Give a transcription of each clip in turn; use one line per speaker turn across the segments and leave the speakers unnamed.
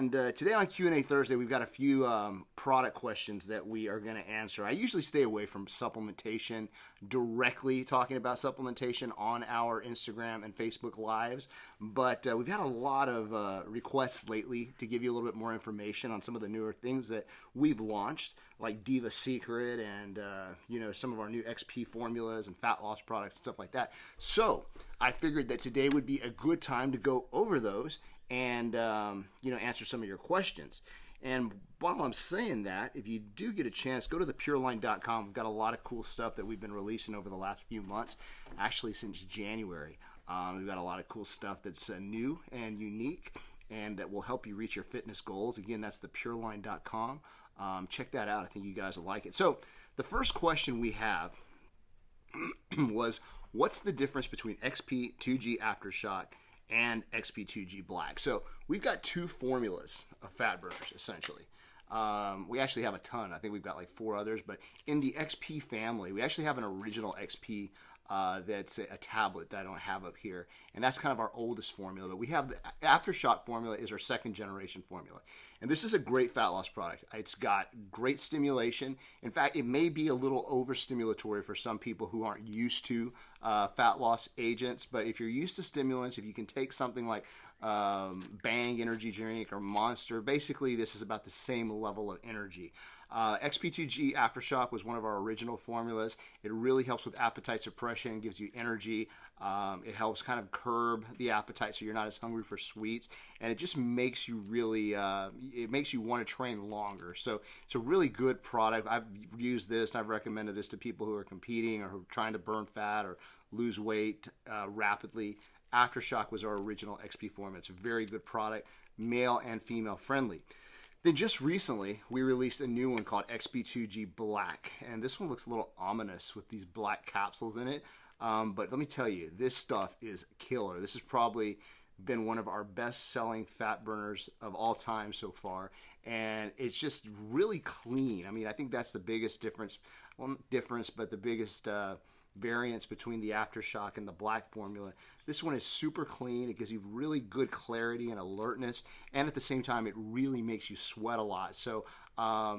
And today on Q&A Thursday, we've got a few product questions that we are going to answer. I usually stay away from supplementation, directly talking about supplementation on our Instagram and Facebook Lives, but we've had a lot of requests lately to give you a little bit more information on some of the newer things that we've launched, like Diva Secret and some of our new XP formulas and fat loss products and stuff like that. So I figured that today would be a good time to go over those and answer some of your questions. And while I'm saying that, if you do get a chance, go to the Pureline.com. We've got a lot of cool stuff that we've been releasing over the last few months, actually since January. We've got a lot of cool stuff that's new and unique and that will help you reach your fitness goals. Again, that's the Pureline.com. Check that out. I think you guys will like it. So the first question we have was, what's the difference between XP 2G Aftershock and XP2G Black? So we've got two formulas of fat burners, essentially. We actually have a ton. I think we've got like 4 others, but in the XP family, we actually have an original XP that's a tablet that I don't have up here, and that's kind of our oldest formula. But we have the Aftershock formula is our second generation formula, and this is a great fat loss product. It's got great stimulation. In fact, it may be a little overstimulatory for some people who aren't used to fat loss agents, but if you're used to stimulants, if you can take something like Bang energy drink or Monster, basically this is about the same level of energy. XP2G Aftershock was one of our original formulas. It really helps with appetite suppression, gives you energy. It helps kind of curb the appetite so you're not as hungry for sweets, and it just makes you really, it makes you want to train longer. So it's a really good product. I've used this and I've recommended this to people who are competing or who are trying to burn fat or lose weight rapidly. Aftershock was our original XP formula. It's a very good product, male and female friendly. Then just recently, we released a new one called XP2G Black, and this one looks a little ominous with these black capsules in it, but let me tell you, this stuff is killer. This has probably been one of our best-selling fat burners of all time so far, and it's just really clean. I mean, I think that's the biggest difference, well, not difference, but the biggest variance between the Aftershock and the Black formula. This one is super clean. It gives you really good clarity and alertness, and at the same time it really makes you sweat a lot. So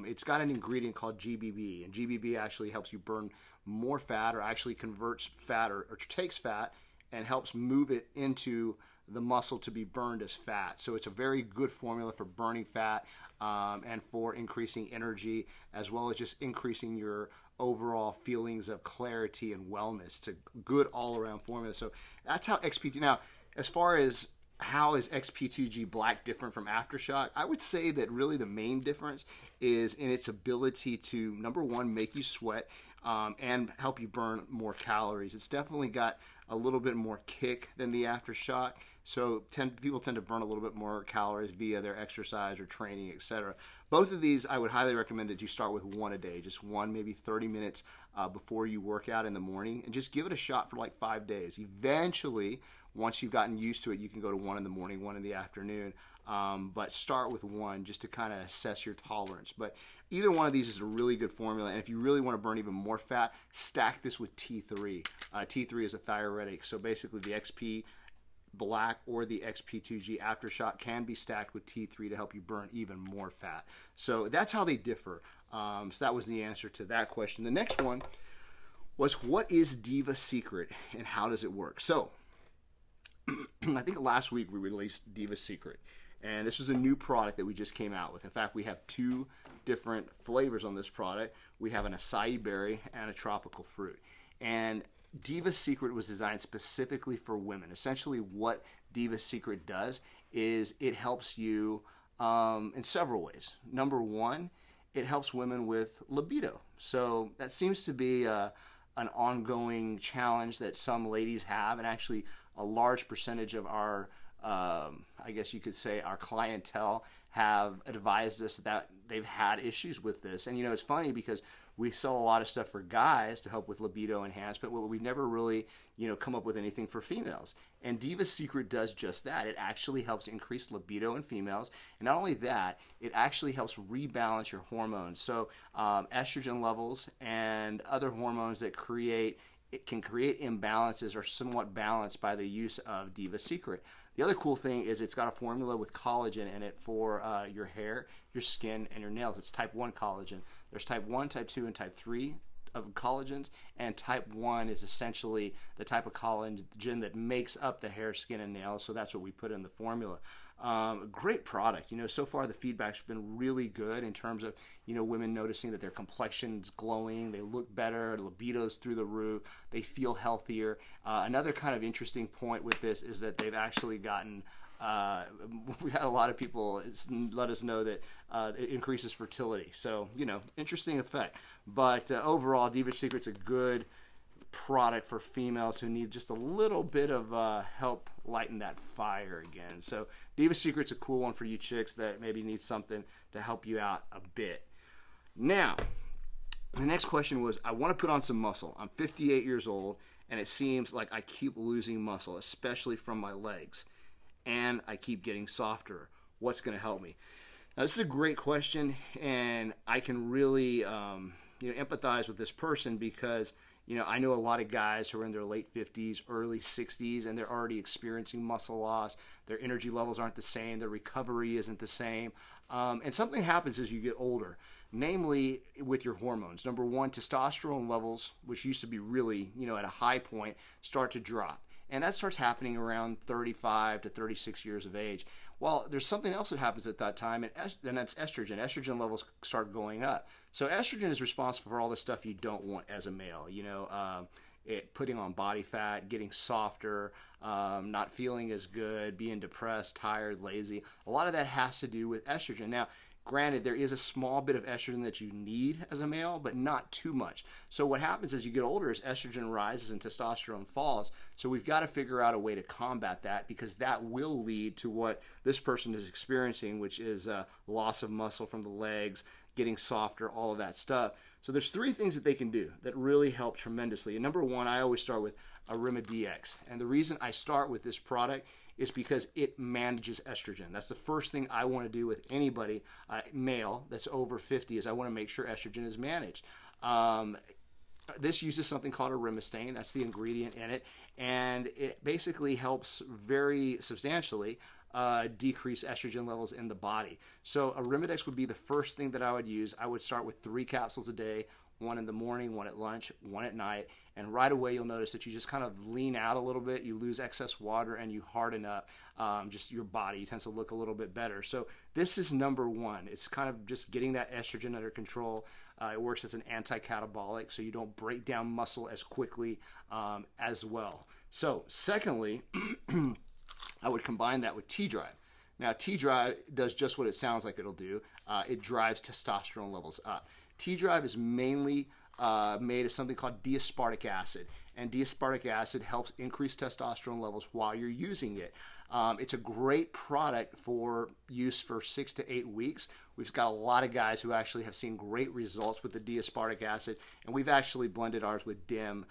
it's got an ingredient called GBB, and GBB actually helps you burn more fat, or actually converts fat or takes fat and helps move it into the muscle to be burned as fat. So it's a very good formula for burning fat and for increasing energy, as well as just increasing your overall feelings of clarity and wellness. It's a good all-around formula. So that's how XP2. Now, as far as how is XP2G Black different from Aftershock, I would say that really the main difference is in its ability to, number one, make you sweat and help you burn more calories. It's definitely got a little bit more kick than the Aftershock. So people tend to burn a little bit more calories via their exercise or training, etc. Both of these, I would highly recommend that you start with one a day, just one, maybe 30 minutes before you work out in the morning, and just give it a shot for like 5 days. Eventually, once you've gotten used to it, you can go to one in the morning, one in the afternoon, but start with one just to kind of assess your tolerance. But either one of these is a really good formula, and if you really want to burn even more fat, stack this with T3. T3 is a thyroretic, so basically the XP Black or the XP2G Aftershock can be stacked with T3 to help you burn even more fat. So that's how they differ. So that was the answer to that question. The next one was, what is Diva Secret and how does it work? So I think last week we released Diva Secret, and this is a new product that we just came out with. In fact, we have 2 different flavors on this product. We have an acai berry and a tropical fruit. And Diva Secret was designed specifically for women. Essentially what Diva Secret does is it helps you in several ways. Number one, it helps women with libido. So that seems to be an ongoing challenge that some ladies have, and actually a large percentage of our, I guess you could say, our clientele have advised us that they've had issues with this. And it's funny because we sell a lot of stuff for guys to help with libido enhancement, but we've never really, come up with anything for females. And Diva Secret does just that. It actually helps increase libido in females. And not only that, it actually helps rebalance your hormones. So estrogen levels and other hormones that can create imbalances are somewhat balanced by the use of Diva Secret. The other cool thing is it's got a formula with collagen in it for your hair, your skin, and your nails. It's type 1 collagen. There's type 1, type 2, and type 3 of collagens, and type 1 is essentially the type of collagen that makes up the hair, skin, and nails, so that's what we put in the formula. Great product. So far the feedback's been really good in terms of, women noticing that their complexion's glowing, they look better, libido's through the roof, they feel healthier. Another kind of interesting point with this is that they've actually gotten we've had a lot of people let us know that it increases fertility. So, interesting effect. But overall, Diva Secret's a good product for females who need just a little bit of help lighten that fire again. So Diva Secret's a cool one for you chicks that maybe need something to help you out a bit. Now, the next question was, I want to put on some muscle. I'm 58 years old, and it seems like I keep losing muscle, especially from my legs, and I keep getting softer. What's going to help me? Now, this is a great question, and I can really empathize with this person because I know a lot of guys who are in their late 50s, early 60s, and they're already experiencing muscle loss. Their energy levels aren't the same. Their recovery isn't the same. And something happens as you get older, namely with your hormones. Number one, testosterone levels, which used to be really, at a high point, start to drop. And that starts happening around 35 to 36 years of age. Well, there's something else that happens at that time, and that's estrogen. Estrogen levels start going up. So estrogen is responsible for all the stuff you don't want as a male. Putting on body fat, getting softer, not feeling as good, being depressed, tired, lazy. A lot of that has to do with estrogen. Now, granted, there is a small bit of estrogen that you need as a male, but not too much. So what happens as you get older is estrogen rises and testosterone falls. So we've got to figure out a way to combat that, because that will lead to what this person is experiencing, which is loss of muscle from the legs, getting softer, all of that stuff. So there's 3 things that they can do that really help tremendously. And number 1, I always start with ArimiDx. And the reason I start with this product is because it manages estrogen. That's the first thing I want to do with anybody, male, that's over 50, is I want to make sure estrogen is managed. This uses something called arimistane. That's the ingredient in it. And it basically helps very substantially decrease estrogen levels in the body. So ArimiDx would be the first thing that I would use. I would start with 3 capsules a day, 1 in the morning, 1 at lunch, 1 at night, and right away you'll notice that you just kind of lean out a little bit, you lose excess water, and you harden up just your body. Tends to look a little bit better. So this is number 1. It's kind of just getting that estrogen under control. It works as an anti-catabolic, so you don't break down muscle as quickly as well. So secondly, I would combine that with T Drive. Now, T Drive does just what it sounds like it'll do. It drives testosterone levels up. T Drive is mainly made of something called D-aspartic acid, and D-aspartic acid helps increase testosterone levels while you're using it. It's a great product for use for 6 to 8 weeks. We've got a lot of guys who actually have seen great results with the D-aspartic acid, and we've actually blended ours with DIM,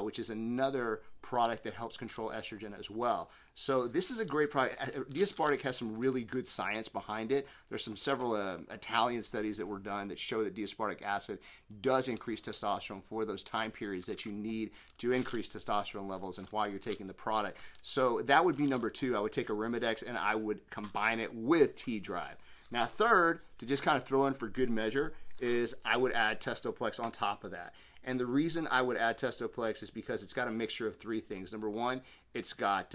which is another product that helps control estrogen as well. So this is a great product. D-aspartic has some really good science behind it. There's several Italian studies that were done that show that D-aspartic acid does increase testosterone for those time periods that you need to increase testosterone levels and while you're taking the product. So that would be number 2. I would take ArimiDx and I would combine it with T Drive. Now, third, to just kind of throw in for good measure, is I would add Testoplex on top of that. And the reason I would add Testoplex is because it's got a mixture of 3 things. Number 1, it's got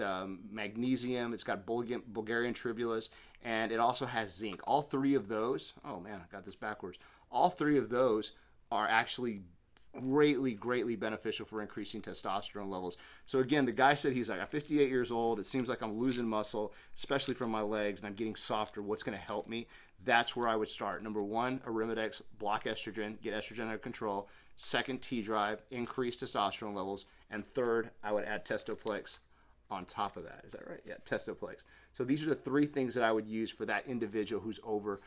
magnesium, it's got Bulgarian tribulus, and it also has zinc. All 3 of those, oh man, I got this backwards. All 3 of those are actually greatly beneficial for increasing testosterone levels. So again, the guy said, he's like, I'm 58 years old. It seems like I'm losing muscle, especially from my legs, and I'm getting softer. What's going to help me? That's where I would start. Number 1, ArimiDx, block estrogen, get estrogen under control. Second, T Drive, increase testosterone levels. And third, I would add Testoplex on top of that. Is that right? Yeah, Testoplex. So these are the 3 things that I would use for that individual who's over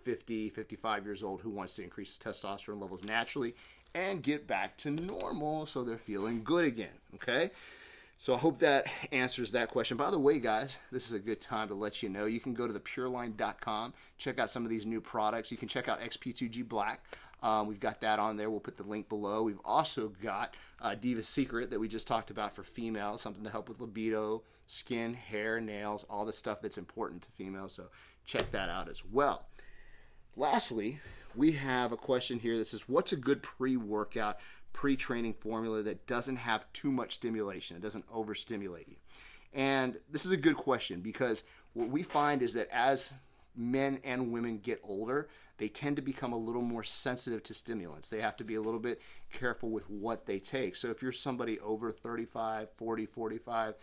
50, 55 years old, who wants to increase testosterone levels naturally and get back to normal so they're feeling good again, okay? So I hope that answers that question. By the way, guys, this is a good time to let you know. You can go to thepureline.com, check out some of these new products. You can check out XP2G Black. We've got that on there. We'll put the link below. We've also got Diva Secret that we just talked about for females, something to help with libido, skin, hair, nails, all the stuff that's important to females. So check that out as well. Lastly, we have a question here that says, what's a good pre-workout, pre-training formula that doesn't have too much stimulation? It doesn't overstimulate you. And this is a good question, because what we find is that as men and women get older, they tend to become a little more sensitive to stimulants. They have to be a little bit careful with what they take. So if you're somebody over 35, 40, 45,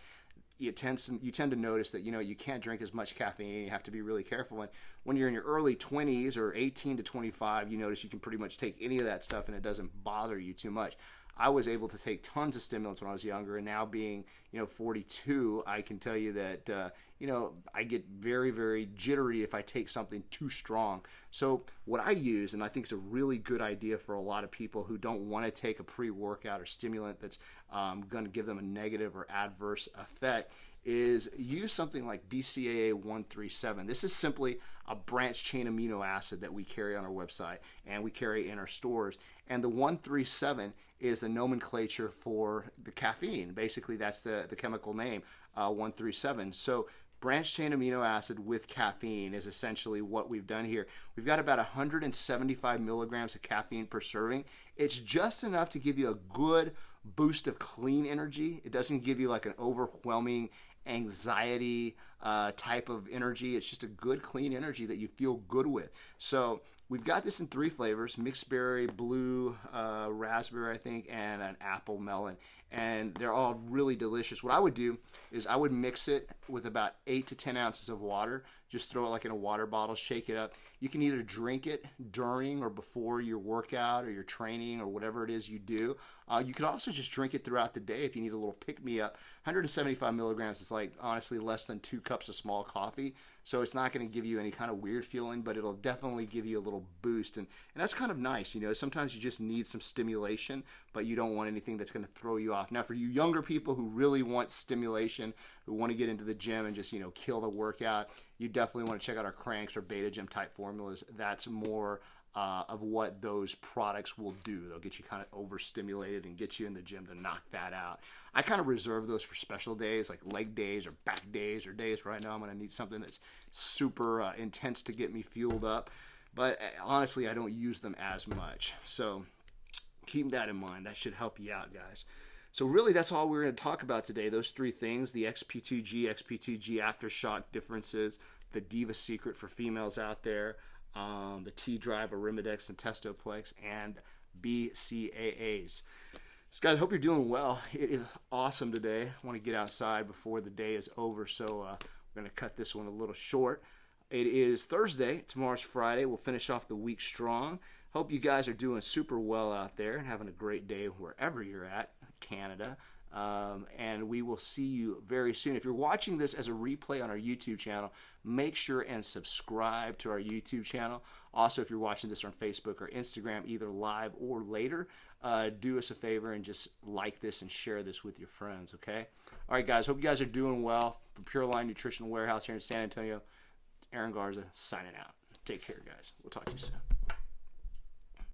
you tend to notice that, you can't drink as much caffeine. You have to be really careful. And when you're in your early 20s or 18 to 25, you notice you can pretty much take any of that stuff and it doesn't bother you too much. I was able to take tons of stimulants when I was younger, and now being, 42, I can tell you that, I get very, very jittery if I take something too strong. So what I use, and I think is a really good idea for a lot of people who don't want to take a pre-workout or stimulant that's going to give them a negative or adverse effect, is use something like BCAA 137. This is simply a branched chain amino acid that we carry on our website and we carry in our stores. And the 137 is the nomenclature for the caffeine. Basically, that's the chemical name, 137. So branched chain amino acid with caffeine is essentially what we've done here. We've got about 175 milligrams of caffeine per serving. It's just enough to give you a good boost of clean energy. It doesn't give you like an overwhelming anxiety type of energy. It's just a good clean energy that you feel good with. So we've got this in 3 flavors: mixed berry, blue, raspberry, I think, and an apple melon. And they're all really delicious. What I would do is I would mix it with about 8 to 10 ounces of water. Just throw it like in a water bottle, shake it up. You can either drink it during or before your workout or your training or whatever it is you do. You could also just drink it throughout the day if you need a little pick-me-up. 175 milligrams is like honestly less than 2 cups of small coffee. So it's not going to give you any kind of weird feeling, but it'll definitely give you a little boost. And that's kind of nice. Sometimes you just need some stimulation, but you don't want anything that's going to throw you off. Now, for you younger people who really want stimulation, who want to get into the gym and just, kill the workout, you definitely want to check out our Cranks or Beta Gym type formulas. That's more of what those products will do. They'll get you kind of overstimulated and get you in the gym to knock that out. I kind of reserve those for special days like leg days or back days or days where I know I'm going to need something that's super intense to get me fueled up. But honestly, I don't use them as much. So keep that in mind. That should help you out, guys. So really, that's all we're going to talk about today. Those 3 things: the XP2G, XP2G Aftershock differences, the Diva Secret for females out there, the T Drive, ArimiDx, and Testoplex, and BCAAs. So guys, I hope you're doing well. It is awesome today. I want to get outside before the day is over, so we're going to cut this one a little short. It is Thursday. Tomorrow's Friday. We'll finish off the week strong. Hope you guys are doing super well out there and having a great day wherever you're at, Canada. And we will see you very soon. If you're watching this as a replay on our YouTube channel, make sure and subscribe to our YouTube channel. Also, if you're watching this on Facebook or Instagram, either live or later, do us a favor and just like this and share this with your friends, okay? All right, guys, hope you guys are doing well. From Pureline Nutritional Warehouse here in San Antonio, Aaron Garza signing out. Take care, guys. We'll talk to you soon.